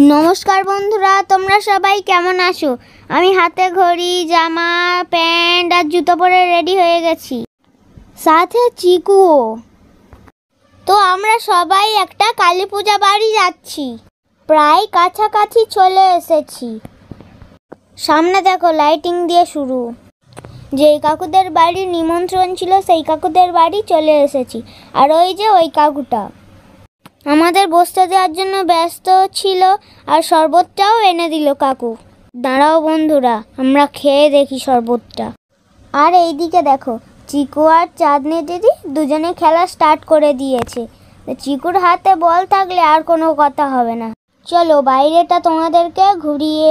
नमस्कार बंधुरा तोमरा सबाई केमन आछो। आमी हाथे घड़ी जामा पैंट और जूतो परे रेडी हो गेছি साथे चिकुओ। तो आमरा सबाई एकटा काली पूजा बाड़ी जाচ্ছি प्राय काछाकाछि चले एसेছি। सामने देखो लाइटिंग दिए शुरू। যেই কাকুদের বাড়ি নিমন্ত্রণ ছিল সেই কাকুদের বাড়ি চলে এসেছি। আর ওই যে ওই কাকুটা আমাদের বসতে দেওয়ার জন্য ব্যস্ত ছিল আর শরবতটাও এনে দিল কাকু। দাঁড়াও বন্ধুরা, আমরা খেয়ে দেখি শরবতটা। আর এইদিকে দেখো চিকু আর চাঁদনি দিদি দুজনে খেলা স্টার্ট করে দিয়েছে। চিকুর হাতে বল থাকলে আর কোনো কথা হবে না। চলো বাইরেটা তোমাদেরকে ঘুরিয়ে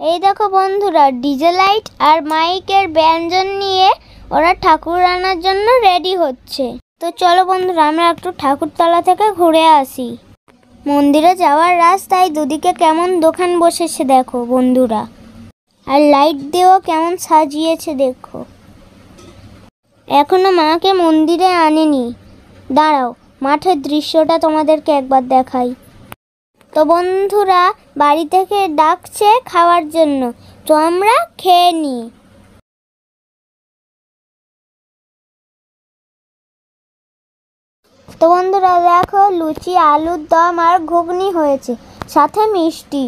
এই দেখো বন্ধুরা ডিজে লাইট আর মাইকের ব্যঞ্জন নিয়ে ওরা ঠাকুর আনার জন্য রেডি হচ্ছে। তো চলো বন্ধুরা আমরা একটু ঠাকুরতলা থেকে ঘুরে আসি। মন্দিরে যাওয়ার রাস্তায় দুদিকে কেমন দোকান বসেছে দেখো বন্ধুরা, আর লাইট দিয়েও কেমন সাজিয়েছে দেখো। এখনো মাকে মন্দিরে আনেনি, দাঁড়াও মাঠের দৃশ্যটা তোমাদেরকে একবার দেখাই। তো বন্ধুরা বাড়ি থেকে ডাকছে খাওয়ার জন্য, তো আমরা খেয়ে নিই। তো বন্ধুরা দেখো লুচি আলুর দম আর ঘুগনি হয়েছে সাথে মিষ্টি।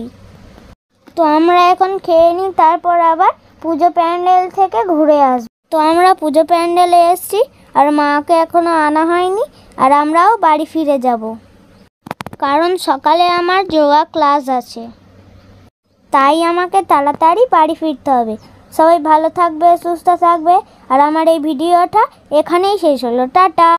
তো আমরা এখন খেয়ে নিই, তারপর আবার পুজো প্যান্ডেল থেকে ঘুরে আসবো। তো আমরা পুজো প্যান্ডেলে এসেছি আর মাকে এখনো আনা হয়নি, আর আমরাও বাড়ি ফিরে যাব কারণ সকালে আমার যোগা ক্লাস আছে, তাই আমাকে তাড়াতাড়ি বাড়ি ফিরতে হবে। সবাই ভালো থাকবে, সুস্থ থাকবে, আর আমার এই ভিডিওটা এখানেই শেষ হলো। টাটা।